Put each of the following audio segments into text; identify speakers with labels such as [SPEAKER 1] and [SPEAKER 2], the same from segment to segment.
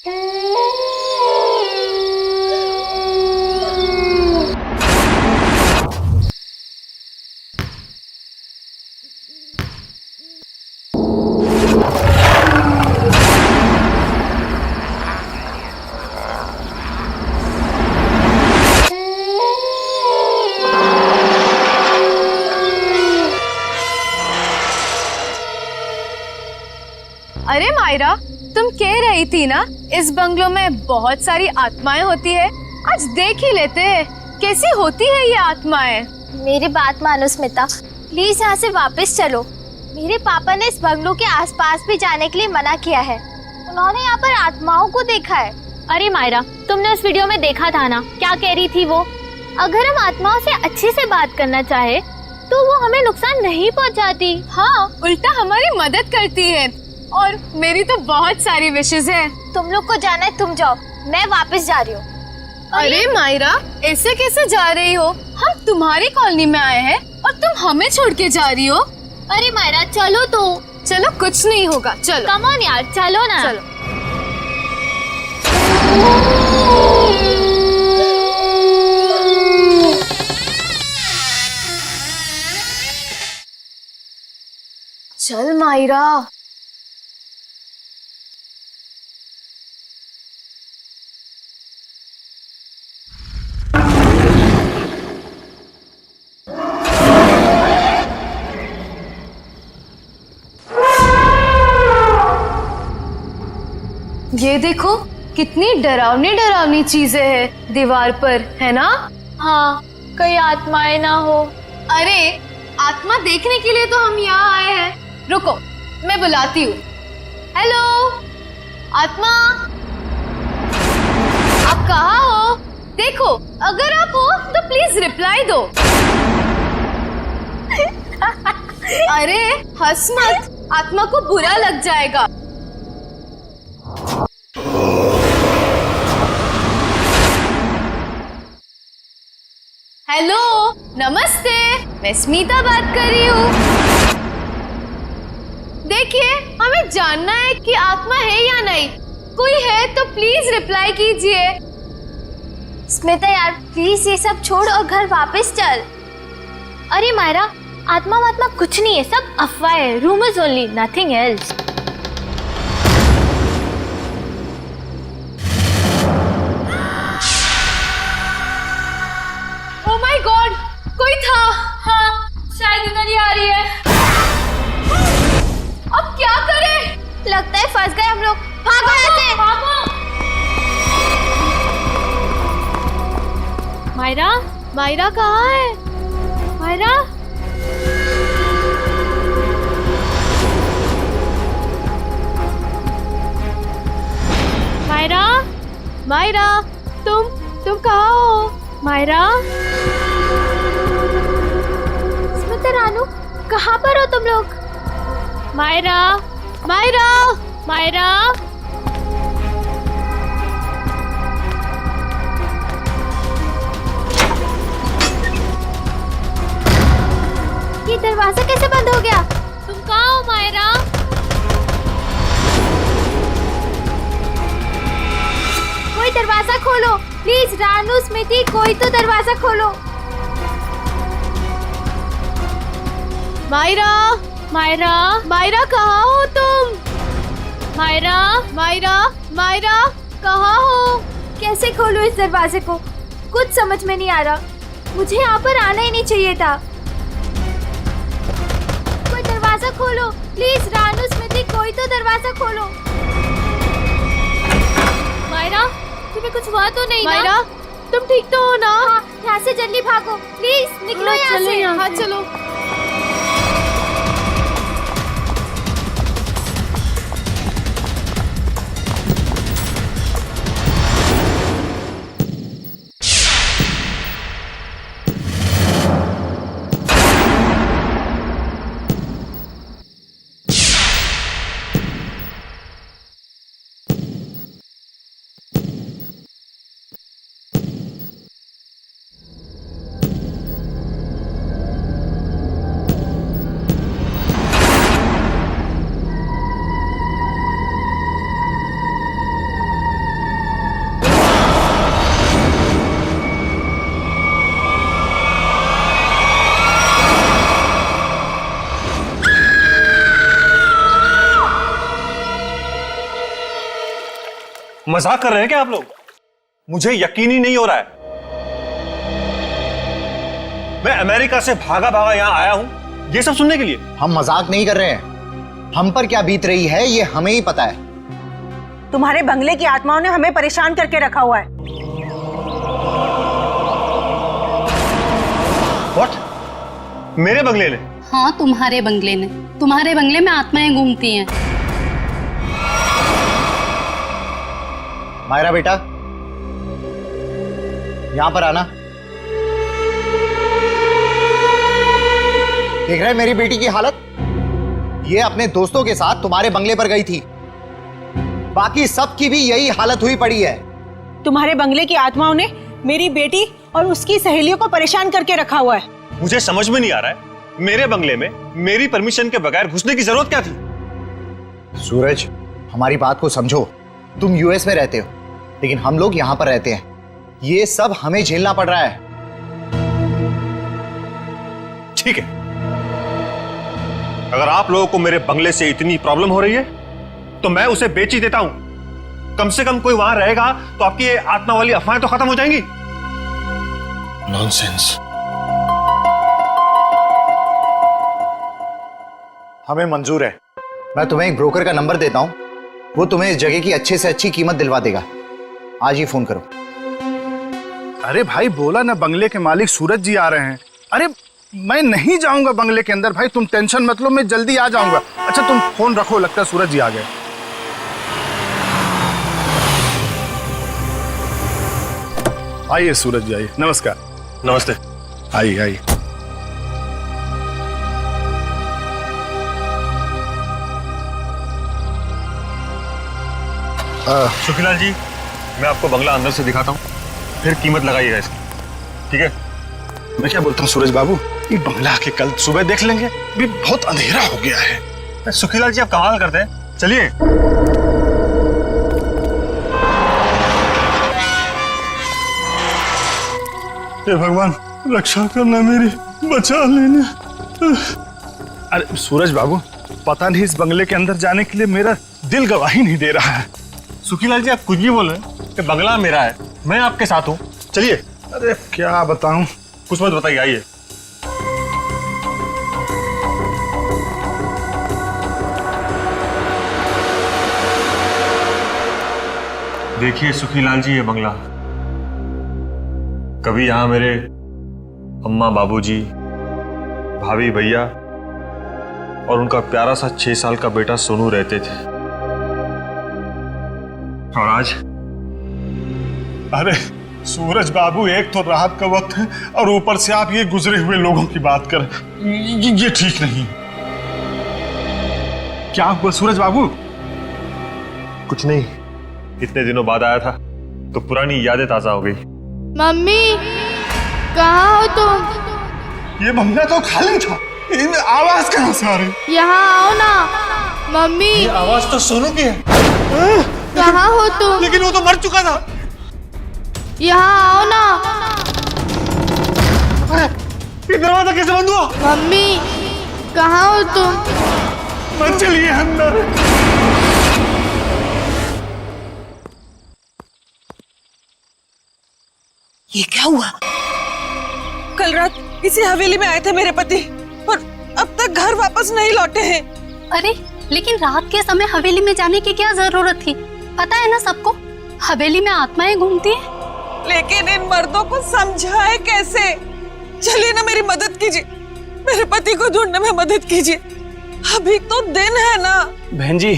[SPEAKER 1] अरे मायरा, तुम कह रही थी ना इस बंगलो में बहुत सारी आत्माएं होती है। आज देख ही लेते हैं कैसी होती है ये आत्माएं।
[SPEAKER 2] मेरी बात मानो स्मिता, प्लीज यहाँ से वापस चलो। मेरे पापा ने इस बंगलो के आसपास भी जाने के लिए मना किया है। उन्होंने यहाँ पर आत्माओं को देखा है।
[SPEAKER 3] अरे मायरा, तुमने उस वीडियो में देखा था ना, क्या कह रही थी वो? अगर हम आत्माओं से अच्छे से बात करना चाहे तो वो हमें नुकसान नहीं पहुँचाती।
[SPEAKER 1] हाँ, उल्टा हमारी मदद करती है। और मेरी तो बहुत सारी विशेष है।
[SPEAKER 2] तुम लोग को जाना है, तुम जाओ, मैं वापस जा रही हूँ।
[SPEAKER 1] अरे मायरा, ऐसे कैसे जा रही हो? हम तुम्हारी कॉलोनी में आए हैं और तुम हमें छोड़ के जा रही हो।
[SPEAKER 3] अरे मायरा चलो तो।
[SPEAKER 1] चलो, कुछ नहीं होगा, चलो।
[SPEAKER 3] कम ऑन यार, चलो ना।
[SPEAKER 1] चलो। चल मायरा। ये देखो कितनी डरावनी डरावनी चीजें हैं दीवार पर, है ना?
[SPEAKER 3] हाँ, कहीं आत्माएं ना हो।
[SPEAKER 1] अरे, आत्मा देखने के लिए तो हम यहाँ आए हैं। रुको, मैं बुलाती हूँ। हेलो आत्मा, आप कहाँ हो? देखो, अगर आप हो तो प्लीज रिप्लाई दो। अरे हंस मत, आत्मा को बुरा लग जाएगा। हेलो, नमस्ते, मैं स्मिता बात कर रही हूँ। देखिए, हमें जानना है कि आत्मा है या नहीं। कोई है तो प्लीज रिप्लाई कीजिए।
[SPEAKER 2] स्मिता यार, प्लीज ये सब छोड़ और घर वापस चल।
[SPEAKER 3] अरे मायरा, आत्मा वात्मा कुछ नहीं है, सब अफवाह है, rumours only, nothing else.
[SPEAKER 1] Oh my God, कोई था।
[SPEAKER 3] हाँ, शायद इधर ही आ रही है।
[SPEAKER 1] अब क्या करें?
[SPEAKER 2] लगता है फंस गए हम लोग। भागो यहाँ से।
[SPEAKER 3] मायरा,
[SPEAKER 1] मायरा कहाँ है?
[SPEAKER 3] मायरा, मायरा,
[SPEAKER 1] मायरा, तुम कहाँ हो?
[SPEAKER 3] मायरा,
[SPEAKER 2] स्मिता रानू, कहाँ पर हो तुम लोग?
[SPEAKER 3] मायरा,
[SPEAKER 1] मायरा,
[SPEAKER 3] मायरा,
[SPEAKER 2] ये दरवाजा कैसे बंद हो गया?
[SPEAKER 3] तुम कहाँ हो मायरा?
[SPEAKER 2] कोई दरवाजा खोलो प्लीज। रानू, स्मिति, कोई तो दरवाजा खोलो।
[SPEAKER 1] मायरा,
[SPEAKER 3] मायरा,
[SPEAKER 1] मायरा कहाँ हो तुम?
[SPEAKER 3] मायरा,
[SPEAKER 1] मायरा, मायरा कहाँ हो?
[SPEAKER 2] कैसे खोलूं इस दरवाजे को? कुछ समझ में नहीं आ रहा। मुझे यहाँ पर आना ही नहीं चाहिए था। कोई दरवाजा खोलो प्लीज। रानू, स्मिति, कोई तो दरवाजा खोलो।
[SPEAKER 3] मायरा, तुम्हें कुछ हुआ तो नहीं
[SPEAKER 1] मायरा,
[SPEAKER 3] ना?
[SPEAKER 1] तुम ठीक तो हो ना?
[SPEAKER 2] हाँ, यहाँ से जल्दी भागो प्लीज। निकलो यहाँ
[SPEAKER 3] चलो
[SPEAKER 2] से।
[SPEAKER 3] यहाँ
[SPEAKER 1] हाँ
[SPEAKER 3] से।
[SPEAKER 1] चलो।
[SPEAKER 4] मजाक कर रहे हैं क्या आप लोग? मुझे यकीन ही नहीं हो रहा है। मैं अमेरिका से भागा भागा यहां आया हूं ये सब सुनने के लिए।
[SPEAKER 5] हम मजाक नहीं कर रहे हैं। हम पर क्या बीत रही है ये हमें ही पता है।
[SPEAKER 6] तुम्हारे बंगले की आत्माओं ने हमें परेशान करके रखा हुआ है।
[SPEAKER 4] What? मेरे बंगले ने?
[SPEAKER 7] हाँ, तुम्हारे बंगले ने। तुम्हारे बंगले में आत्माएं घूमती हैं।
[SPEAKER 5] मायरा बेटा, यहां पर आना। देख रहे हैं मेरी बेटी की हालत? ये अपने दोस्तों के साथ तुम्हारे बंगले पर गई थी। बाकी सबकी भी यही हालत हुई पड़ी है।
[SPEAKER 6] तुम्हारे बंगले की आत्माओं ने मेरी बेटी और उसकी सहेलियों को परेशान करके रखा हुआ है।
[SPEAKER 4] मुझे समझ में नहीं आ रहा है, मेरे बंगले में मेरी परमिशन के बगैर घुसने की जरूरत क्या थी?
[SPEAKER 5] सूरज, हमारी बात को समझो। तुम यूएस में रहते हो, लेकिन हम लोग यहां पर रहते हैं। ये सब हमें झेलना पड़ रहा है।
[SPEAKER 4] ठीक है, अगर आप लोगों को मेरे बंगले से इतनी प्रॉब्लम हो रही है तो मैं उसे बेच ही देता हूं। कम से कम कोई वहां रहेगा तो आपकी ये आत्मा वाली अफवाहें तो खत्म हो जाएंगी। नॉनसेंस।
[SPEAKER 5] हमें मंजूर है। मैं तुम्हें एक ब्रोकर का नंबर देता हूं, वो तुम्हें इस जगह की अच्छे से अच्छी कीमत दिलवा देगा। आज ही फोन करो।
[SPEAKER 8] अरे भाई, बोला ना बंगले के मालिक सूरज जी आ रहे हैं। अरे मैं नहीं जाऊंगा बंगले के अंदर भाई, तुम टेंशन मत लो, मैं जल्दी आ जाऊंगा। अच्छा तुम फोन रखो, लगता है सूरज जी आ गए। आइए सूरज जी, आइए। नमस्कार।
[SPEAKER 4] नमस्ते।
[SPEAKER 8] आइए आइए।
[SPEAKER 4] सुखीलाल जी, मैं आपको बंगला अंदर से दिखाता हूँ, फिर कीमत लगाइएगा इसकी, ठीक है?
[SPEAKER 8] मैं क्या बोलता हूँ सूरज बाबू, ये बंगला के कल सुबह देख लेंगे, भी बहुत अंधेरा हो गया है।
[SPEAKER 4] सुखीलाल जी आप कमाल करते हैं, चलिए।
[SPEAKER 8] हे भगवान, रक्षा करना मेरी, बचा लेना। अरे सूरज बाबू, पता नहीं इस बंगले के अंदर जाने के लिए मेरा दिल गवाही नहीं दे रहा है।
[SPEAKER 4] सुखीलाल जी आप कुछ भी बोल रहे हैं कि बंगला मेरा है, मैं आपके साथ हूँ, चलिए।
[SPEAKER 8] अरे क्या बताऊं,
[SPEAKER 4] कुछ मत बताइए, आइए। देखिए सुखीलाल जी, ये बंगला, कभी यहां मेरे अम्मा बाबूजी, भाभी भैया और उनका प्यारा सा 6 साल का बेटा सोनू रहते थे। और आज?
[SPEAKER 8] अरे सूरज बाबू, एक तो रात का वक्त है और ऊपर से आप ये गुजरे हुए लोगों की बात कर, ये ठीक नहीं। क्या हुआ सूरज बाबू?
[SPEAKER 4] कुछ नहीं, इतने दिनों बाद आया था तो पुरानी यादें ताजा हो गई।
[SPEAKER 9] मम्मी, कहाँ हो तुम?
[SPEAKER 8] ये बंगला तो खाली था, आवाज कहाँ से आ रही?
[SPEAKER 9] यहाँ आओ ना मम्मी।
[SPEAKER 4] ये आवाज तो सोनू की है।
[SPEAKER 9] कहाँ हो तुम?
[SPEAKER 4] लेकिन वो तो मर चुका था।
[SPEAKER 9] यहाँ आओ ना।
[SPEAKER 4] ये दरवाजा कैसे बंद हुआ?
[SPEAKER 9] मम्मी, कहाँ हो तुम?
[SPEAKER 8] मत चलिए अंदर।
[SPEAKER 6] ये क्या हुआ? कल रात इसी हवेली में आए थे मेरे पति और अब तक घर वापस नहीं लौटे हैं।
[SPEAKER 7] अरे लेकिन रात के समय हवेली में जाने की क्या जरूरत थी? पता है ना सबको, हवेली में आत्माएं घूमती हैं।
[SPEAKER 6] लेकिन इन मर्दों को समझाए कैसे? चलिए ना, मेरी मदद कीजिए, मेरे पति को ढूंढने में मदद कीजिए। अभी तो दिन है ना।
[SPEAKER 10] बहन जी,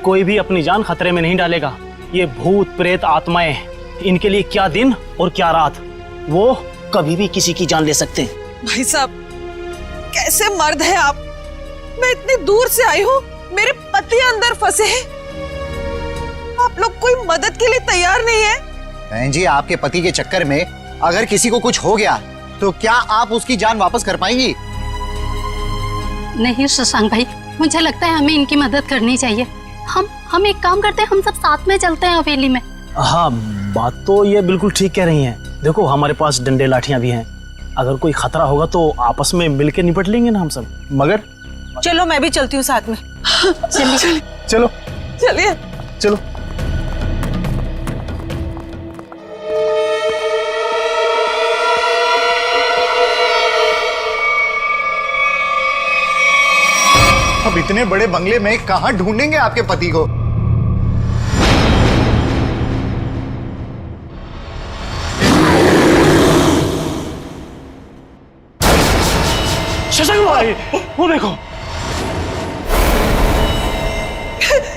[SPEAKER 10] कोई भी अपनी जान खतरे में नहीं डालेगा। ये भूत प्रेत आत्माएं, इनके लिए क्या दिन और क्या रात, वो कभी भी किसी की जान ले सकते हैं।
[SPEAKER 6] भाई साहब, कैसे मर्द है आप? मैं इतनी दूर से आई हूँ, मेरे पति अंदर फंसे हैं, आप लोग कोई मदद के लिए तैयार नहीं है?
[SPEAKER 5] बहन जी, आपके पति के चक्कर में अगर किसी को कुछ हो गया तो क्या आप उसकी जान वापस कर पाएंगी?
[SPEAKER 7] नहीं शशांक भाई, मुझे लगता है हमें इनकी मदद करनी चाहिए। हम एक काम करते हैं, हम सब साथ में चलते हैं हवेली में।
[SPEAKER 10] हाँ, बात तो ये बिल्कुल ठीक कह रही हैं। देखो हमारे पास डंडे लाठियां भी हैं, अगर कोई खतरा होगा तो आपस में मिलके निपट लेंगे ना हम सब।
[SPEAKER 5] मगर
[SPEAKER 6] चलो मैं भी चलती हूँ साथ में।
[SPEAKER 7] चलिए
[SPEAKER 8] चलो
[SPEAKER 6] चलिए।
[SPEAKER 8] चलो।
[SPEAKER 5] अब इतने बड़े बंगले में कहां ढूंढेंगे आपके पति को?
[SPEAKER 10] शशांक भाई, वो देखो।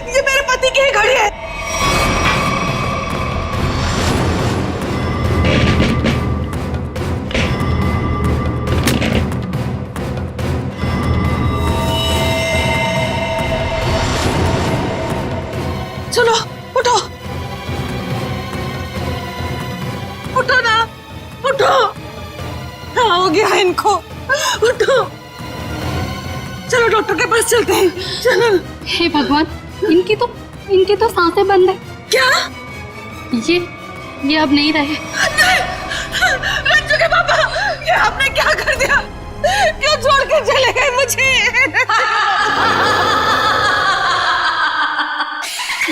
[SPEAKER 6] ये मेरे पति की ही घड़ी है। चलो उठो, उठो ना, उठो। क्या हो गया है इनको? उठो, चलो डॉक्टर के पास चलते हैं। चलो।
[SPEAKER 7] हे भगवान, इनकी तो सांसें बंद है।
[SPEAKER 6] क्या?
[SPEAKER 7] ये अब नहीं रहे।
[SPEAKER 6] नहीं, रंजू के पापा, ये आपने क्या कर दिया? क्यों छोड़ के चले गए मुझे?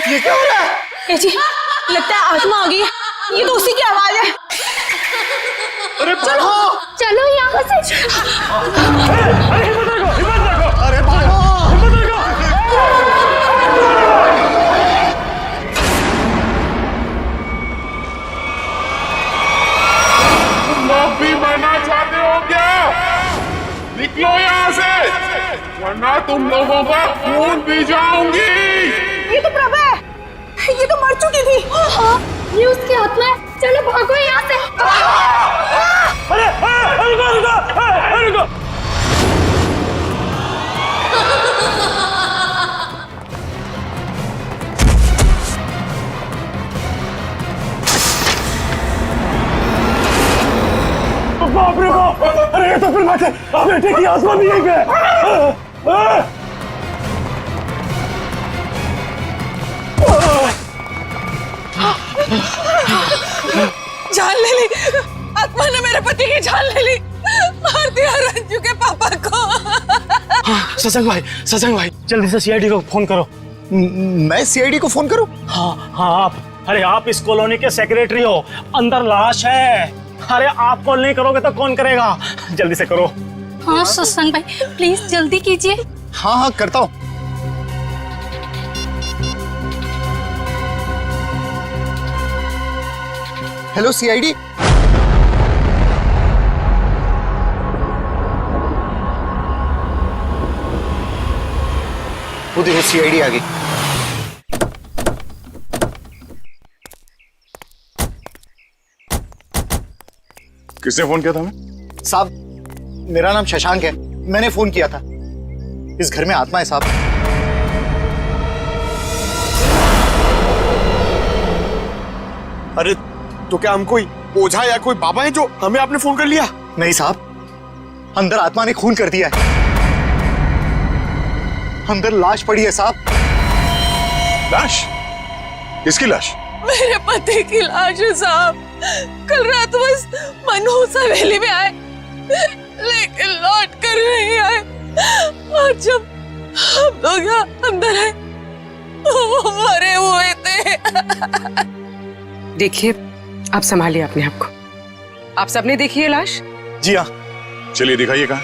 [SPEAKER 5] ये क्या हो रहा है?
[SPEAKER 6] ए जी, लगता है आत्मा आ गई है। ये तो उसी की आवाज है।
[SPEAKER 5] अरे
[SPEAKER 6] चलो,
[SPEAKER 3] चलो यहाँ से।
[SPEAKER 5] अरे भागो!
[SPEAKER 11] माफी मांगना चाहते हो क्या? निकलो यहाँ से, वरना तुम लोगों का खून पी जाऊंगी।
[SPEAKER 6] ये तो प्रभा है, ये तो मर चुकी थी।
[SPEAKER 3] हाँ, ये उसकी आत्मा है। चलो भागो यहाँ से।
[SPEAKER 10] अरे रुको। बाप रे बाप! अरे ये तो फिर बात है, अब बेटे की आत्मा भी यहीं पे है।
[SPEAKER 6] जान ले ली, आत्मा ने मेरे पति की जान ले ली। मार दिया रंजू के पापा को।
[SPEAKER 10] शशांक भाई, जल्दी से सीआईडी को फोन करो।
[SPEAKER 5] मैं सीआईडी को फोन करूं?
[SPEAKER 10] हाँ आप। अरे आप इस कॉलोनी के सेक्रेटरी हो, अंदर लाश है। अरे आप कॉल नहीं करोगे तो कौन करेगा? जल्दी से करो।
[SPEAKER 7] हाँ शशांक भाई, प्लीज जल्दी कीजिए।
[SPEAKER 5] हाँ करता हूं। Hello CID. वो देखो सीआईडी आ गई।
[SPEAKER 11] किसने फोन किया था हमें?
[SPEAKER 5] साहब, मेरा नाम शशांक है, मैंने फोन किया था। इस घर में आत्मा है साहब।
[SPEAKER 11] अरे तो क्या हम कोई ओझा या कोई बाबा है जो हमें आपने फोन कर लिया?
[SPEAKER 5] नहीं साहब, अंदर आत्मा ने खून कर दिया है। अंदर लाश पड़ी है साहब।
[SPEAKER 11] लाश? किसकी लाश?
[SPEAKER 6] मेरे पति की लाश है साहब। कल रात बस मनहूस हवेली में आए, लेकिन लौट कर नहीं आए। और जब हम लोग यहाँ अंदर आए, वो मरे हुए थे।
[SPEAKER 12] देखिए, आप संभालिए अपने आप को। आप सबने देखी है लाश?
[SPEAKER 5] जी हाँ।
[SPEAKER 11] चलिए दिखाइए कहाँ।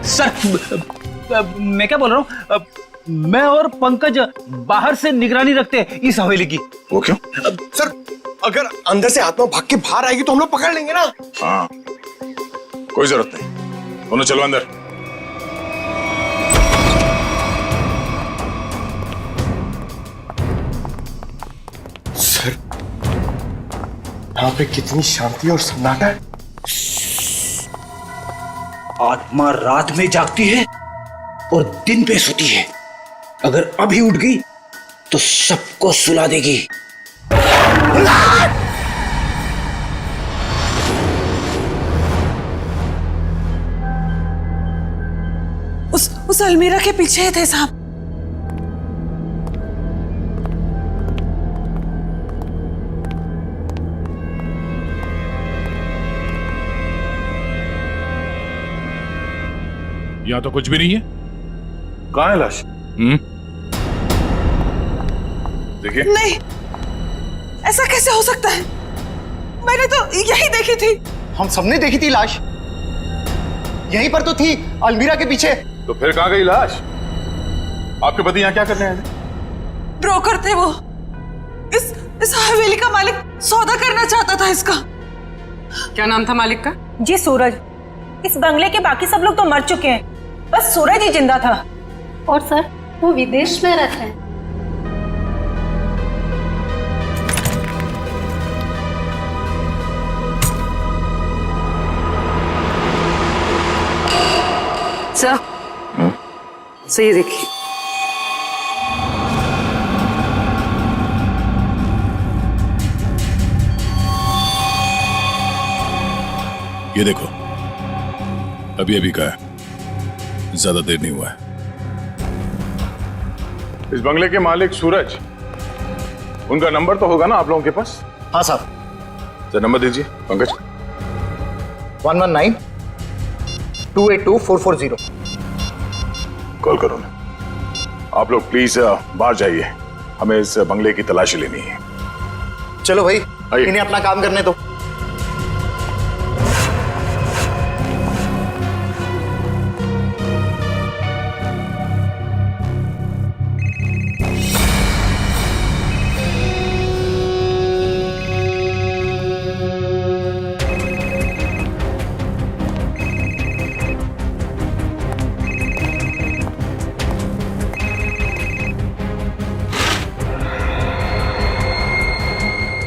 [SPEAKER 10] सर, मैं क्या बोल रहा हूँ, मैं और पंकज बाहर से निगरानी रखते हैं इस हवेली की।
[SPEAKER 11] वो क्यों?
[SPEAKER 13] सर, अगर अंदर से आत्मा भाग के बाहर आएगी तो हम लोग पकड़ लेंगे ना।
[SPEAKER 11] हाँ, कोई जरूरत नहीं, दोनों चलो अंदर।
[SPEAKER 13] सर, यहाँ पे कितनी शांति और सन्नाटा है।
[SPEAKER 10] आत्मा रात में जागती है और दिन पे सोती है। अगर अभी उठ गई तो सबको सुला देगी।
[SPEAKER 6] उस अलमीरा के पीछे थे साहब।
[SPEAKER 11] यहाँ तो कुछ भी नहीं है।
[SPEAKER 13] कहाँ है लाश?
[SPEAKER 11] देखिए।
[SPEAKER 6] नहीं, ऐसा कैसे हो सकता है? मैंने तो यही देखी थी।
[SPEAKER 5] हम सबने देखी थी लाश, यहीं पर तो थी, अलमीरा के पीछे।
[SPEAKER 8] तो फिर कहाँ गई लाश? आपके पति यहाँ क्या करने आए थे?
[SPEAKER 6] ब्रोकर थे वो। इस हवेली का मालिक सौदा करना चाहता था इसका।
[SPEAKER 12] क्या नाम था मालिक का?
[SPEAKER 14] जी सूरज। इस बंगले के बाकी सब लोग तो मर चुके हैं, बस सूरज ही जिंदा था।
[SPEAKER 7] और सर वो विदेश में रहते हैं।
[SPEAKER 12] सर सही देखिए।
[SPEAKER 11] ये देखो, अभी अभी का है, ज्यादा देर नहीं हुआ है।
[SPEAKER 8] इस बंगले के मालिक सूरज, उनका नंबर तो होगा ना आप लोगों के पास?
[SPEAKER 5] हाँ साहब।
[SPEAKER 8] सर नंबर दीजिए पंकज।
[SPEAKER 5] 119-282-440।
[SPEAKER 8] कॉल करो ना। आप लोग प्लीज बाहर जाइए, हमें इस बंगले की तलाशी लेनी है।
[SPEAKER 5] चलो भाई,
[SPEAKER 8] आइए।
[SPEAKER 5] इन्हें अपना काम करने दो।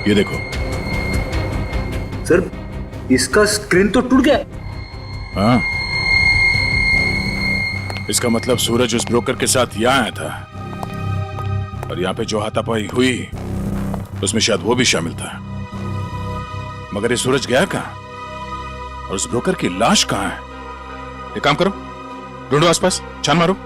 [SPEAKER 11] ये देखो
[SPEAKER 10] सर, इसका स्क्रीन तो टूट गया।
[SPEAKER 11] हाँ, इसका मतलब सूरज उस ब्रोकर के साथ यहाँ आया था और यहाँ पे जो हाथापाई हुई उसमें शायद वो भी शामिल था। मगर ये सूरज गया कहाँ और उस ब्रोकर की लाश कहाँ है? एक काम करो, ढूंढो आसपास, छान मारो।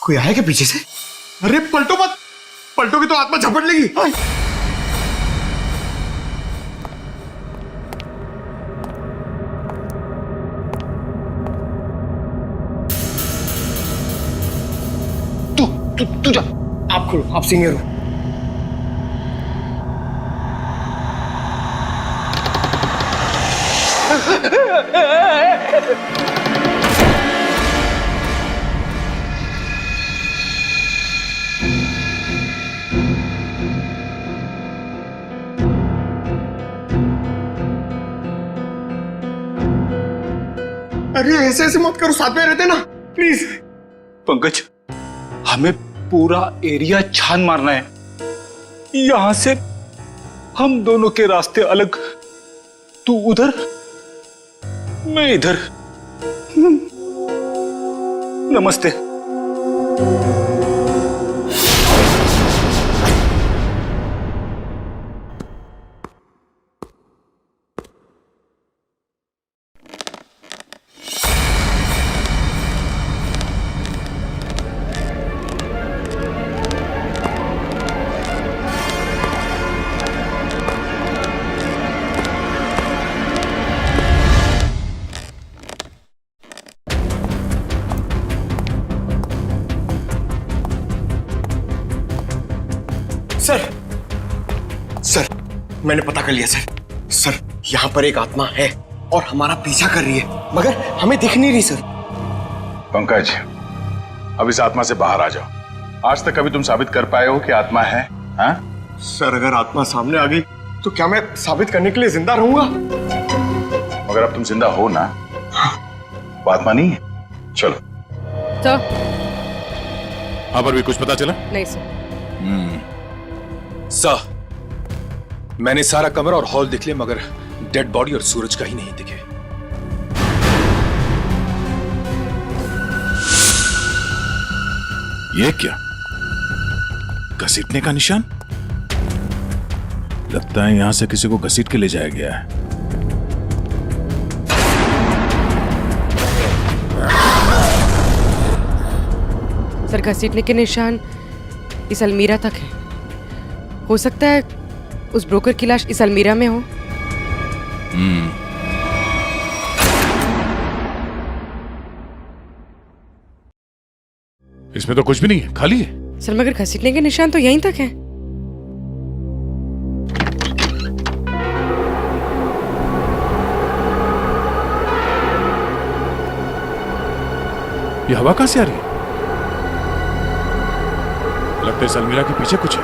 [SPEAKER 13] कोई आया क्या पीछे से? अरे पलटो मत, पलटोगे तो आत्मा झपट लेगी। तू जा, आप खोलो, आप सीनियर हो। अरे ऐसे ऐसे मत करो, साथ में रहते ना प्लीज।
[SPEAKER 10] पंकज, हमें पूरा एरिया छान मारना है। यहां से हम दोनों के रास्ते अलग, तू उधर मैं इधर। नमस्ते।
[SPEAKER 13] सर, मैंने पता कर लिया सर। सर, यहाँ पर एक आत्मा है और हमारा पीछा कर रही है, मगर हमें दिख नहीं रही सर।
[SPEAKER 8] पंकज, अब इस आत्मा से बाहर आ जाओ। आज तक कभी तुम साबित कर पाए हो कि आत्मा है? हाँ?
[SPEAKER 13] सर, अगर आत्मा सामने आ गई तो क्या मैं साबित करने के लिए जिंदा रहूंगा?
[SPEAKER 8] मगर अब तुम जिंदा हो ना, वो आत्मा नहीं है। चलो।
[SPEAKER 12] तो
[SPEAKER 11] हाँ, पर भी कुछ पता चला?
[SPEAKER 12] नहीं सर।
[SPEAKER 13] सर, मैंने सारा कमरा और हॉल देख लिया, मगर डेड बॉडी और सूरज का ही नहीं दिखे।
[SPEAKER 11] ये क्या? घसीटने का निशान? लगता है यहां से किसी को घसीट के ले जाया गया है।
[SPEAKER 12] सर, घसीटने के निशान इस अलमीरा तक है। हो सकता है उस ब्रोकर की लाश इस अलमीरा में हो।
[SPEAKER 11] इसमें तो कुछ भी नहीं है, खाली है।
[SPEAKER 12] सर मगर घसीटने के निशान तो यहीं तक हैं।
[SPEAKER 11] ये हवा कहां से आ रही है? लगता है इस अलमीरा के पीछे कुछ है।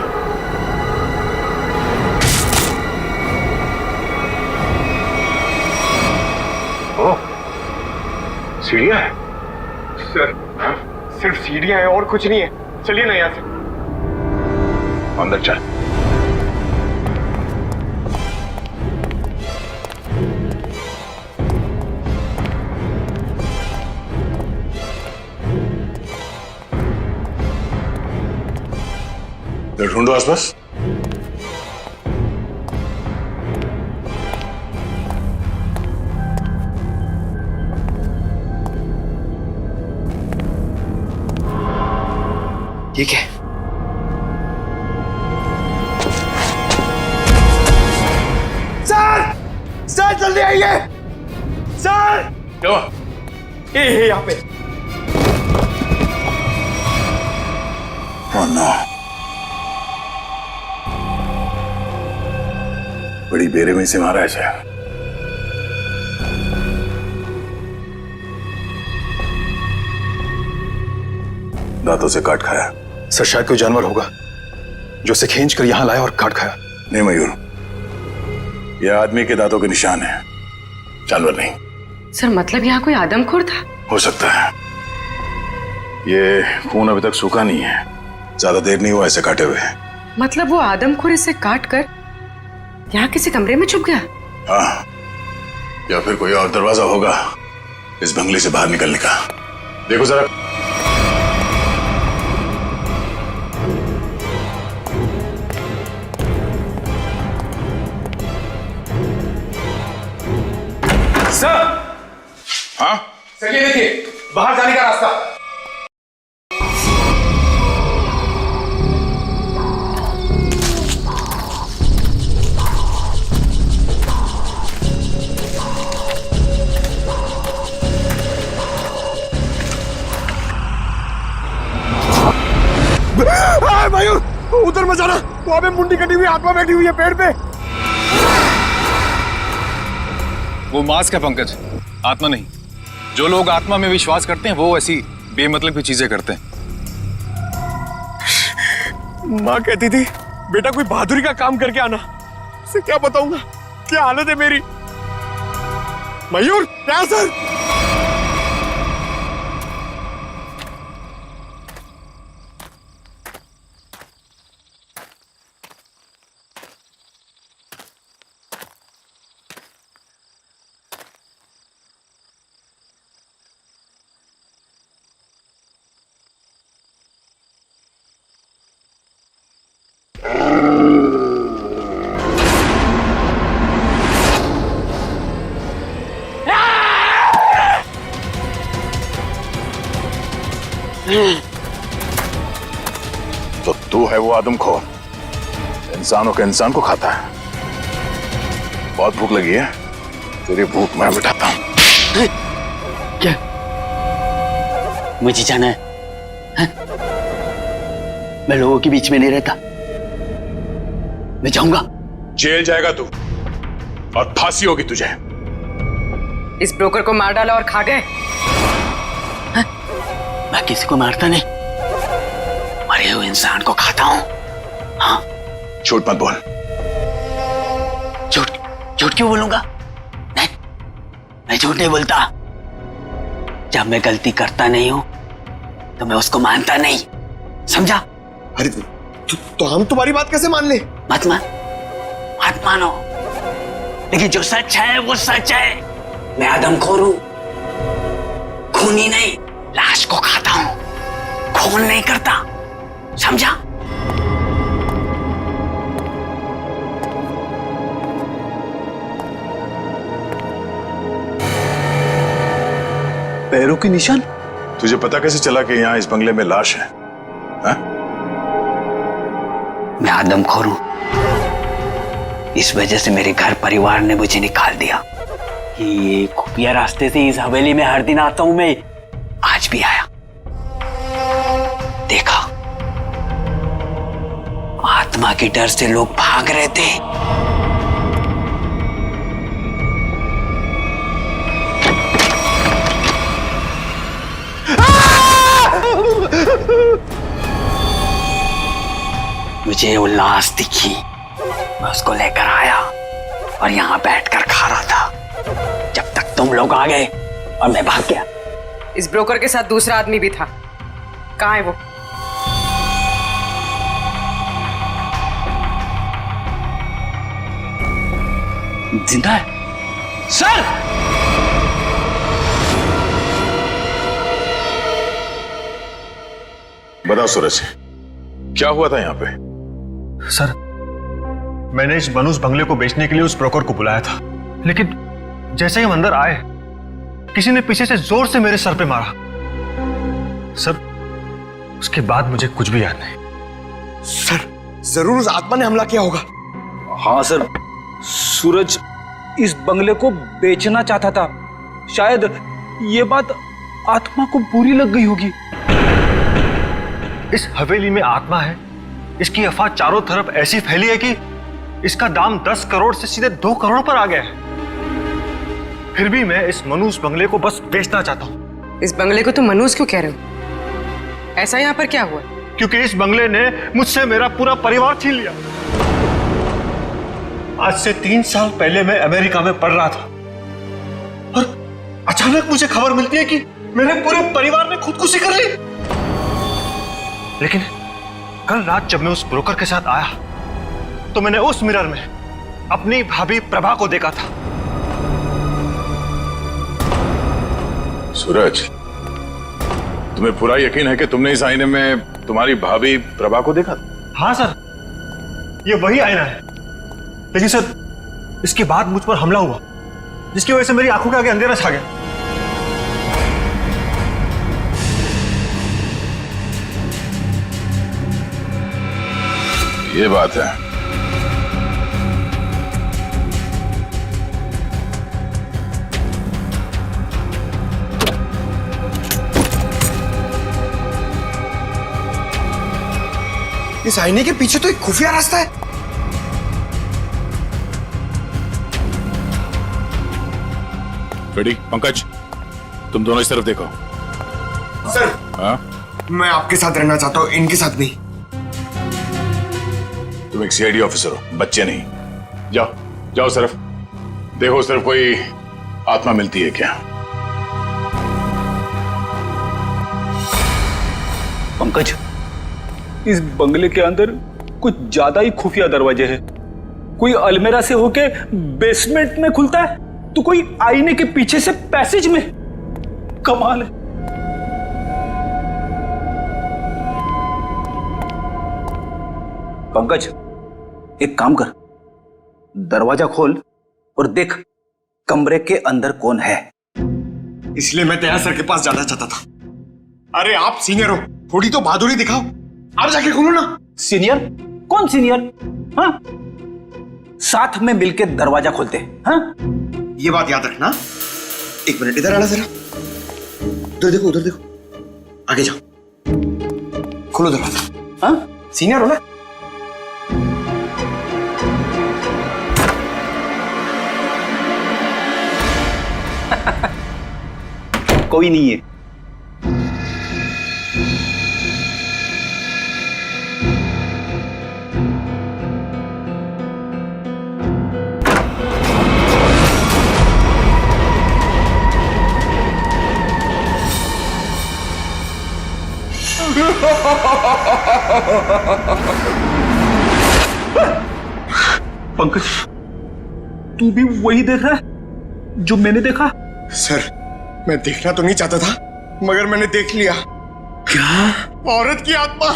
[SPEAKER 13] ओह, सीढ़ियां हैं। सर, सिर्फ सीढ़ियां हैं और कुछ नहीं है। चलिए ना यहाँ से।
[SPEAKER 11] अंदर चल। ढूंढो आसपास।
[SPEAKER 13] ये क्या है? सर जल्दी आइए। सर
[SPEAKER 11] क्या?
[SPEAKER 13] ये यहाँ पे।
[SPEAKER 11] Oh no. बड़ी बेरहमी से मारा है इसे। दांतों से काट खाया।
[SPEAKER 13] सर शायद कोई जानवर होगा जो उसे खींच कर यहां लाया और काट खाया।
[SPEAKER 11] नहीं मयूर, यह आदमी के दांतों के निशान है, जानवर नहीं।
[SPEAKER 12] सर मतलब यहाँ कोई आदमखोर था?
[SPEAKER 11] हो सकता है। ये खून अभी तक सूखा नहीं है, ज्यादा देर नहीं हुआ ऐसे काटे हुए।
[SPEAKER 12] मतलब वो आदमखोर इसे काट कर यहाँ किसी कमरे में छुप गया?
[SPEAKER 11] हाँ, या फिर कोई और दरवाजा होगा इस बंगले से बाहर निकलने का। देखो जरा।
[SPEAKER 13] सर,
[SPEAKER 11] हाँ
[SPEAKER 13] सर ये देखिए, बाहर जाने का रास्ता। मयूर, उधर मत जाना। वहां पे मुंडी कटी हुई आत्मा बैठी हुई है पेड़ पे।
[SPEAKER 15] वो मास्क है पंकज, आत्मा नहीं। जो लोग आत्मा में विश्वास करते हैं वो ऐसी बेमतलब की चीजें करते हैं।
[SPEAKER 13] माँ कहती थी बेटा कोई बहादुरी का काम करके आना। उसे क्या बताऊंगा क्या हालत है मेरी। मयूर क्या सर?
[SPEAKER 11] तो तू है वो आदमखोर, इंसानों के इंसान को खाता है। बहुत भूख लगी है, तेरी भूख मैं मिटाता हूं।
[SPEAKER 16] क्या मुझे जाना है? मैं लोगों के बीच में नहीं रहता, मैं जाऊंगा।
[SPEAKER 11] जेल जाएगा तू और फांसी होगी तुझे।
[SPEAKER 12] इस ब्रोकर को मार डाला और खा गए।
[SPEAKER 16] मैं किसी को मारता नहीं, मरे हुए इंसान को खाता हूं। हाँ,
[SPEAKER 11] झूठ मत बोल।
[SPEAKER 16] झूठ क्यों बोलूंगा? नहीं, मैं झूठ नहीं बोलता। जब मैं गलती करता नहीं हूं तो मैं उसको मानता नहीं, समझा?
[SPEAKER 13] अरे तो हम तुम्हारी बात कैसे मान ले?
[SPEAKER 16] मत मानो, लेकिन जो सच है वो सच है। मैं आदमखोर हूं, खूनी नहीं, लाश को खाता हूं, खून नहीं करता, समझा?
[SPEAKER 11] पैरों के निशान? तुझे पता कैसे चला कि यहाँ इस बंगले में लाश है? हा?
[SPEAKER 16] मैं आदमखोर हूं, इस वजह से मेरे घर परिवार ने मुझे निकाल दिया। ये खुफिया रास्ते से इस हवेली में हर दिन आता हूं मैं, आज भी आया। के डर से लोग भाग रहे थे। मुझे वो लाश दिखी, मैं उसको लेकर आया और यहाँ बैठकर खा रहा था जब तक तुम लोग आ गए और मैं भाग गया।
[SPEAKER 12] इस ब्रोकर के साथ दूसरा आदमी भी था, कहाँ है वो?
[SPEAKER 16] जिंदा है सर।
[SPEAKER 11] बताओ सूरज, क्या हुआ था यहाँ पे?
[SPEAKER 4] सर, मैंने इस बनूस बंगले को बेचने के लिए उस ब्रोकर को बुलाया था, लेकिन जैसे ही हम अंदर आए किसी ने पीछे से जोर से मेरे सर पे मारा। सर, उसके बाद मुझे कुछ भी याद नहीं।
[SPEAKER 13] सर, जरूर उस आत्मा ने हमला किया होगा।
[SPEAKER 17] हाँ सर, सूरज इस बंगले को बेचना चाहता था। शायद ये बात आत्मा को बुरी लग गई होगी।
[SPEAKER 4] इस हवेली में आत्मा है, इसकी अफवाह चारों तरफ ऐसी फैली है कि इसका दाम 10 करोड़ से सीधे 2 करोड़ पर आ गया है। फिर भी मैं इस मनूस बंगले को बस बेचना चाहता हूँ।
[SPEAKER 12] इस बंगले को तुम मनूस क्यों कह रहे हो? ऐसा यहाँ पर क्या हुआ?
[SPEAKER 4] क्योंकि इस बंगले ने मुझसे मेरा पूरा परिवार छीन लिया। आज से 3 साल पहले मैं अमेरिका में पढ़ रहा था और अचानक मुझे खबर मिलती है कि मेरे पूरे परिवार ने खुदकुशी कर ली। लेकिन कल रात जब मैं उस ब्रोकर के साथ आया तो मैंने उस मिरर में अपनी भाभी प्रभा को देखा था।
[SPEAKER 11] सूरज, तुम्हें पूरा यकीन है कि तुमने इस आईने में तुम्हारी भाभी प्रभा को देखा?
[SPEAKER 4] हाँ सर, ये वही आईना है। लेकिन सर, इसके बाद मुझ पर हमला हुआ जिसकी वजह से मेरी आंखों के आगे अंधेरा छा गया।
[SPEAKER 11] ये बात है।
[SPEAKER 13] इस आईने के पीछे तो एक खुफिया रास्ता है।
[SPEAKER 11] रेडी? पंकज, तुम दोनों इस तरफ देखो।
[SPEAKER 13] सर,
[SPEAKER 11] हाँ?
[SPEAKER 13] मैं आपके साथ रहना चाहता हूँ, इनके साथ नहीं।
[SPEAKER 11] तुम एक सीआईडी ऑफिसर हो, बच्चे नहीं। जाओ जाओ, सिर्फ देखो सिर्फ कोई आत्मा मिलती है क्या।
[SPEAKER 17] पंकज, इस बंगले के अंदर कुछ ज्यादा ही खुफिया दरवाजे हैं। कोई अलमेरा से होके बेसमेंट में खुलता है तो कोई आईने के पीछे से पैसेज में। कमाल है। पंकज, एक काम कर, दरवाजा खोल और देख कमरे के अंदर कौन है।
[SPEAKER 13] इसलिए मैं दया सर के पास जाना चाहता था। अरे आप सीनियर हो, थोड़ी तो बहादुरी दिखाओ, आप जाके खोलो ना।
[SPEAKER 17] सीनियर? कौन सीनियर? हाँ, साथ में मिलके दरवाजा खोलते हैं। हाँ,
[SPEAKER 13] ये बात याद रखना। एक मिनट इधर आना जरा, उधर देखो, उधर देखो, आगे जाओ, खोलो दरवाजा। हाँ, सीनियर हो ना।
[SPEAKER 17] कोई नहीं है। पंकज, तू भी वही देख रहा है जो मैंने देखा?
[SPEAKER 13] सर, मैं देखना तो नहीं चाहता था, मगर मैंने देख लिया।
[SPEAKER 17] क्या?
[SPEAKER 13] औरत की आत्मा।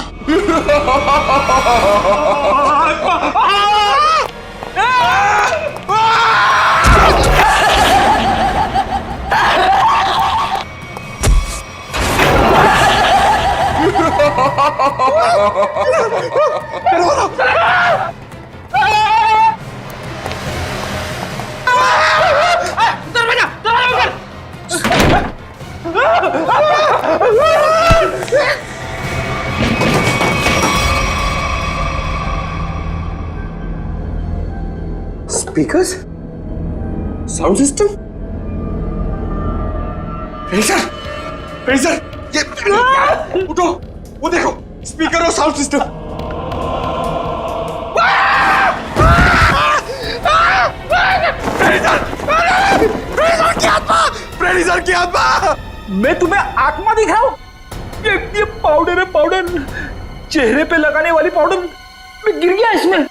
[SPEAKER 13] Speakers, sound system, freezer, freezer, ये उठो, वो देखो, स्पीकर और साउंड सिस्टम।
[SPEAKER 17] प्रेडिसर की आत्मा, मैं तुम्हें आत्मा दिखाऊं? ये पाउडर है, पाउडर, चेहरे पे लगाने वाली पाउडर, मैं गिर गया इसमें।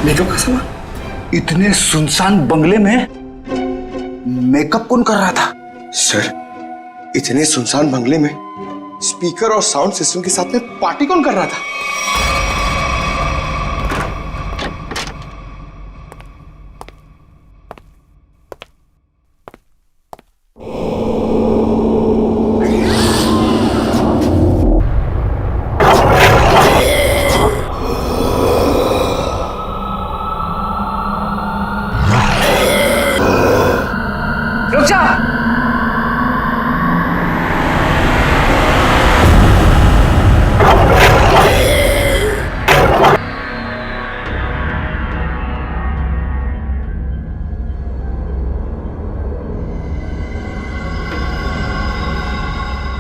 [SPEAKER 17] मेकअप का सामान इतने सुनसान बंगले में मेकअप कौन कर रहा था?
[SPEAKER 13] सर, इतने सुनसान बंगले में स्पीकर और साउंड सिस्टम के साथ में पार्टी कौन कर रहा था?
[SPEAKER 17] रुक जा।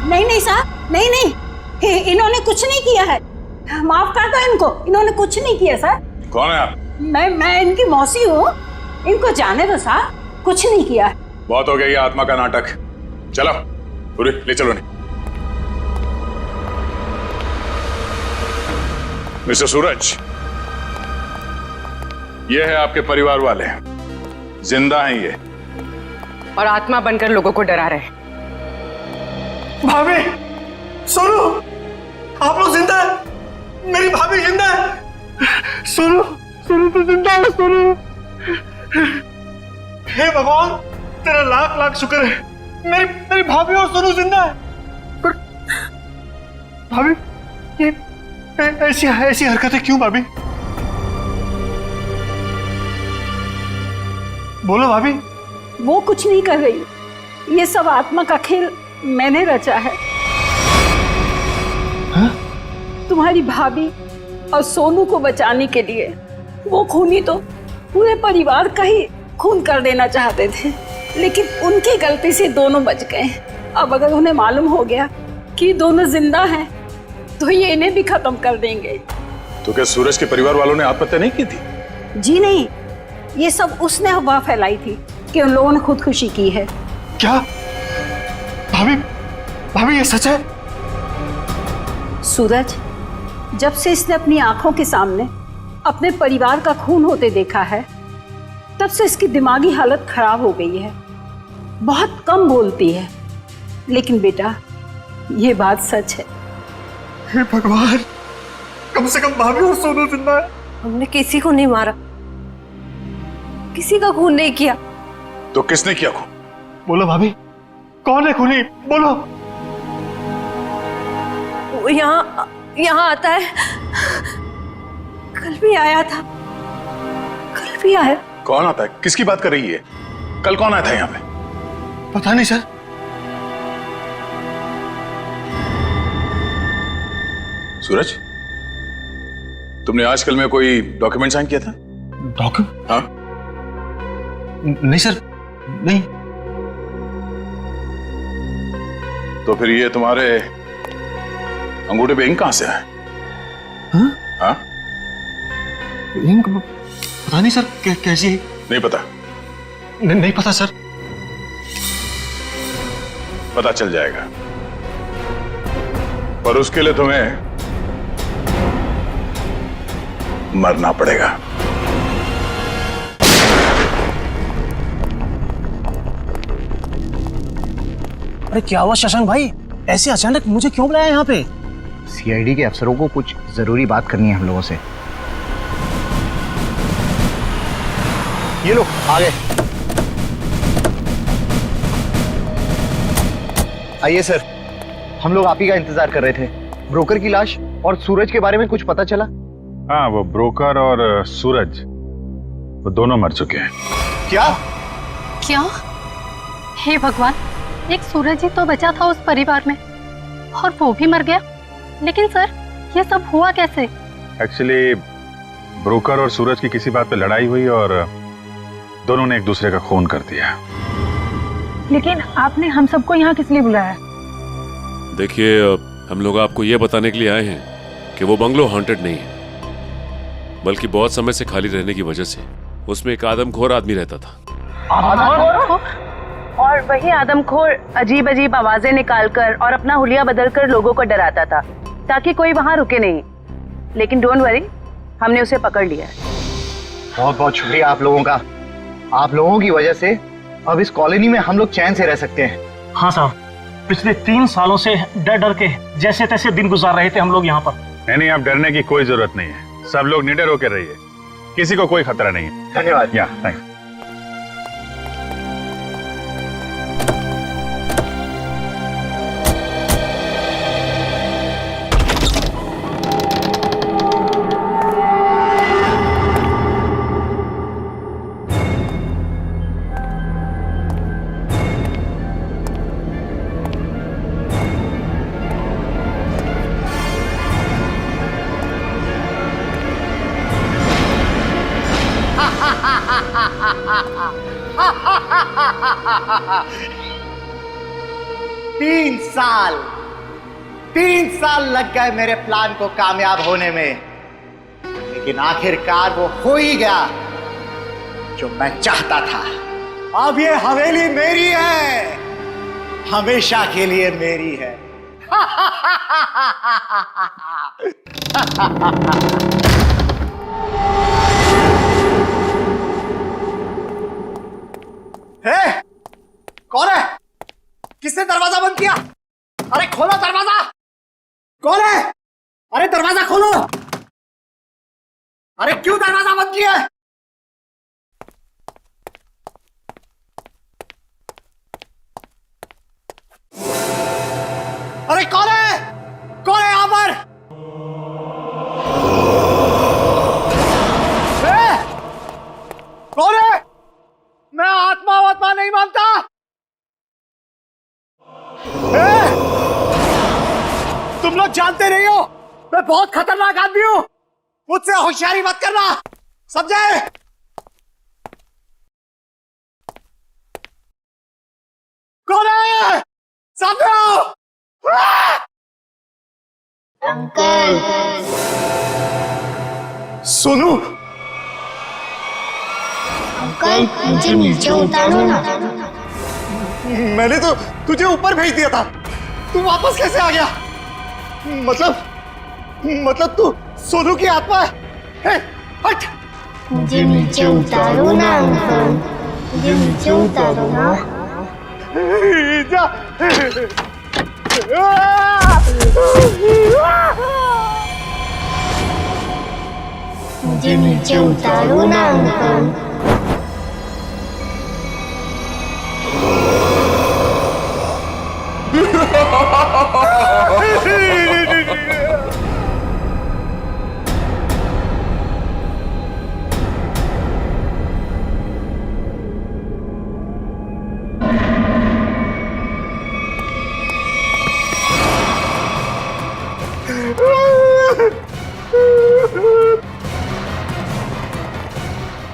[SPEAKER 14] नहीं साहब, नहीं, इन्होंने कुछ नहीं किया है, माफ कर दो इनको, इन्होंने कुछ नहीं किया सर।
[SPEAKER 11] कौन है आप?
[SPEAKER 14] मैं इनकी मौसी हूँ, इनको जाने दो साहब, कुछ नहीं किया है।
[SPEAKER 11] बहुत हो गया ये आत्मा का नाटक। चलो पूरी ले चलो। नहीं मिस्टर सूरज, ये है आपके परिवार वाले, जिंदा हैं ये,
[SPEAKER 12] और आत्मा बनकर लोगों को डरा रहे।
[SPEAKER 4] भाभी, सोनू, आप लोग जिंदा है, मेरी भाभी जिंदा है। सोनू, सोनू तो जिंदा है, सोनू। हे भगवान, तेरा लाख लाख शुक्र है, मेरी भाभी और सोनू जिंदा है। पर भाभी, ये ऐसी हरकतें क्यों भाभी? बोलो भाभी।
[SPEAKER 14] वो कुछ नहीं कर रही, ये सब आत्मा का खेल मैंने रचा है।
[SPEAKER 4] हा?
[SPEAKER 14] तुम्हारी भाभी और सोनू को बचाने के लिए वो खूनी तो पूरे परिवार का ही खून कर देना चाहते थे, लेकिन उनकी गलती से दोनों बच गए। अब अगर उन्हें मालूम हो गया कि दोनों जिंदा हैं, तो ये इन्हें भी खत्म कर देंगे।
[SPEAKER 11] तो क्या सूरज के परिवार वालों ने आत्महत्या नहीं की थी?
[SPEAKER 14] जी नहीं, ये सब उसने अफवाह फैलाई थी कि उन लोगों ने खुदकुशी की है।
[SPEAKER 4] क्या भाभी ये सच है?
[SPEAKER 14] सूरज, जब से इसने अपनी आंखों के सामने अपने परिवार का खून होते देखा है, तब से इसकी दिमागी हालत खराब हो गई है, बहुत कम बोलती है। लेकिन बेटा, ये बात सच है।
[SPEAKER 4] हे भगवान, कम से कम भाभी और सोनू जिंदा है।
[SPEAKER 7] हमने किसी को नहीं मारा, किसी का खून नहीं किया।
[SPEAKER 11] तो किसने किया खून?
[SPEAKER 4] बोलो भाभी, कौन है खूनी? बोलो।
[SPEAKER 7] वो यहाँ आता है, कल भी आया था, कल भी आया।
[SPEAKER 11] कौन आता है? किसकी बात कर रही है? कल कौन आया था यहाँ पे?
[SPEAKER 4] पता नहीं सर।
[SPEAKER 11] सूरज, तुमने आजकल में कोई डॉक्यूमेंट साइन किया था?
[SPEAKER 4] डॉक्यूमेंट?
[SPEAKER 11] हाँ।
[SPEAKER 4] नहीं सर, नहीं।
[SPEAKER 11] तो फिर ये तुम्हारे अंगूठे पे इंक कहां से है? हाँ?
[SPEAKER 4] इंक पता नहीं सर, कैसी है?
[SPEAKER 11] नहीं पता?
[SPEAKER 4] नहीं पता सर।
[SPEAKER 11] पता चल जाएगा, पर उसके लिए तुम्हें मरना पड़ेगा।
[SPEAKER 10] अरे क्या हुआ शशांक भाई, ऐसे अचानक मुझे क्यों बुलाया यहाँ पे?
[SPEAKER 5] सीआईडी के अफसरों को कुछ जरूरी बात करनी है हम लोगों से। ये लो, आ गए। आइए सर, हम लोग आप ही का इंतजार कर रहे थे। ब्रोकर की लाश और सूरज के बारे में कुछ पता चला?
[SPEAKER 15] हाँ, वो ब्रोकर और सूरज, वो दोनों मर चुके हैं।
[SPEAKER 5] क्या?
[SPEAKER 7] हे भगवान, एक सूरज ही तो बचा था उस परिवार में, और वो भी मर गया। लेकिन सर ये सब हुआ कैसे?
[SPEAKER 15] एक्चुअली ब्रोकर और सूरज की किसी बात पे लड़ाई हुई और दोनों ने एक दूसरे का खून कर दिया।
[SPEAKER 14] लेकिन आपने हम सबको यहाँ किस लिए बुलाया?
[SPEAKER 18] देखिए, हम लोग आपको ये बताने के लिए आए हैं कि वो बंगलो हॉन्टेड नहीं है, बल्कि बहुत समय से खाली रहने की वजह से उसमें एक आदमखोर आदमी रहता था।
[SPEAKER 19] और वही आदमखोर अजीब अजीब आवाजें निकालकर और अपना हुलिया बदलकर लोगों को डराता था ताकि कोई वहां रुके नहीं। लेकिन डोंट वरी, हमने उसे पकड़ लिया है।
[SPEAKER 5] बहुत बहुत शुक्रिया आप लोगों का। आप लोगों की वजह से अब इस कॉलोनी में हम लोग चैन से रह सकते हैं।
[SPEAKER 10] हाँ साहब, पिछले 3 सालों से डर डर के जैसे तैसे दिन गुजार रहे थे हम लोग यहाँ पर।
[SPEAKER 15] नहीं, आप डरने की कोई जरूरत नहीं है। सब लोग निडर होकर रहिए, किसी को कोई खतरा नहीं है।
[SPEAKER 5] धन्यवाद।
[SPEAKER 15] या थैंक्स।
[SPEAKER 5] तीन साल लग गए मेरे प्लान को कामयाब होने में, लेकिन आखिरकार वो हो ही गया जो मैं चाहता था। अब ये हवेली मेरी है, हमेशा के लिए मेरी है। हे, कौन है? किसने दरवाजा बंद किया? अरे खोलो दरवाजा! कौन है? अरे दरवाजा खोलो! अरे क्यों दरवाजा बंद किया? अरे कौन है? कौन है यहां पर? कौन है? मैं आत्मा नहीं मानता। तुम लोग जानते नहीं हो मैं बहुत खतरनाक आदमी हूं, मुझसे होशियारी मत करना, समझे? कौन है? सामने आओ।
[SPEAKER 9] अंकल।
[SPEAKER 5] सोनू।
[SPEAKER 9] अंकल मुझे नीचे उतारो ना।
[SPEAKER 5] मैंने तो तुझे ऊपर भेज दिया था, तू वापस कैसे आ गया? मतलब तू सोनू की आत्मा है? हट!
[SPEAKER 9] मुझे नीचे उतारो ना अंकल, मुझे नीचे उतारो ना।
[SPEAKER 5] जा।
[SPEAKER 9] मुझे नीचे उतारो ना अंकल।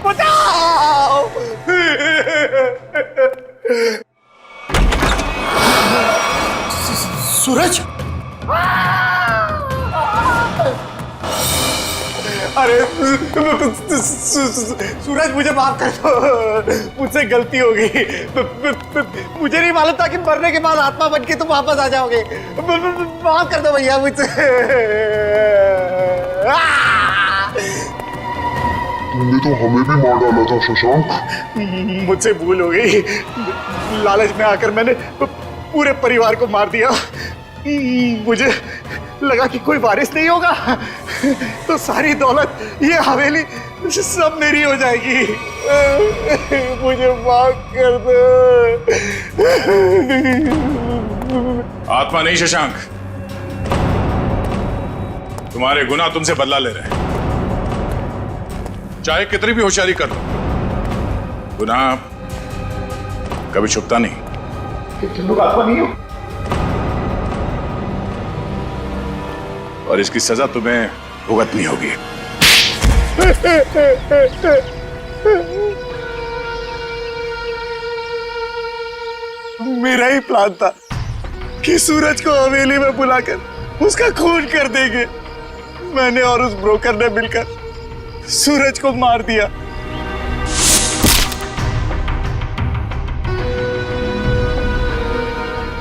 [SPEAKER 5] बचाओ! सूरज! अरे सूरज मुझे माफ कर दो, मुझसे गलती हो गई। मुझे नहीं मालूम था कि मरने के बाद आत्मा बन के तुम वापस आ जाओगे। माफ कर दो भैया मुझसे।
[SPEAKER 20] तुमने तो हमें भी मार डाला था शशांक।
[SPEAKER 5] मुझसे भूल हो गई, लालच में आकर मैंने पूरे परिवार को मार दिया। मुझे लगा कि कोई वारिस नहीं होगा तो सारी दौलत, ये हवेली सब मेरी हो जाएगी। मुझे माफ कर दो।
[SPEAKER 11] आत्मा नहीं शशांक, तुम्हारे गुनाह तुमसे बदला ले रहे हैं। चाहे कितनी भी होशियारी कर लो, गुनाह कभी छुपता नहीं।
[SPEAKER 5] तुम लोग आत्मा नहीं हो?
[SPEAKER 11] और इसकी सजा तुम्हें भुगतनी होगी।
[SPEAKER 5] मेरा ही प्लान था कि सूरज को हवेली में बुलाकर उसका खून कर देंगे। मैंने और उस ब्रोकर ने मिलकर सूरज को मार दिया।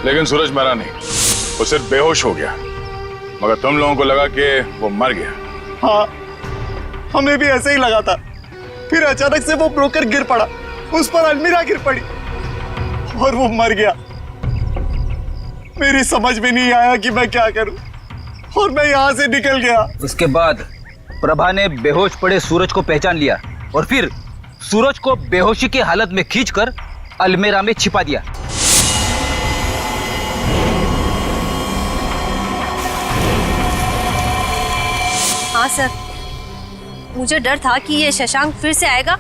[SPEAKER 11] लेकिन सूरज मरा नहीं, वो सिर्फ बेहोश हो गया, मगर तुम लोगों को लगा कि वो मर गया।
[SPEAKER 5] हाँ, हमें भी ऐसे ही लगा था। फिर अचानक से वो ब्रोकर गिर पड़ा, उस पर अलमीरा गिर पड़ी और वो मर गया। मेरी समझ में नहीं आया कि मैं क्या करूं और मैं यहां से निकल गया।
[SPEAKER 21] उसके बाद प्रभा ने बेहोश पड़े सूरज को पहचान लिया और फिर सूरज को बेहोशी की हालत में खींचकर अलमीरा में छिपा दिया।
[SPEAKER 22] हाँ सर, मुझे डर था कि ये शशांक फिर से आएगा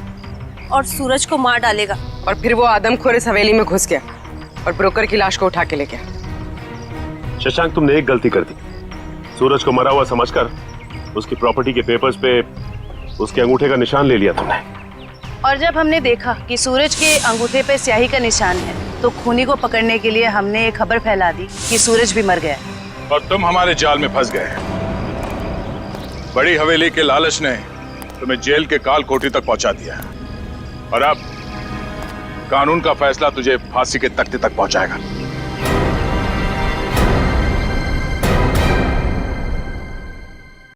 [SPEAKER 22] और सूरज को मार डालेगा।
[SPEAKER 12] और फिर वो आदमखोर इस हवेली में घुस गया और ब्रोकर की लाश को उठा के ले गया।
[SPEAKER 18] शशांक, तुमने एक गलती कर दी। सूरज को मरा हुआ समझकर उसकी प्रॉपर्टी के पेपर्स पे उसके अंगूठे का निशान ले लिया तुमने।
[SPEAKER 19] और जब हमने देखा कि सूरज के अंगूठे पे स्याही का निशान है, तो खूनी को पकड़ने के लिए हमने एक खबर फैला दी कि सूरज भी मर गया।
[SPEAKER 11] और तुम हमारे जाल में फंस गए। बड़ी हवेली के लालच ने तुम्हें जेल के काल कोठरी तक पहुंचा दिया और अब कानून का फैसला तुझे फांसी के तख्ते तक पहुंचाएगा।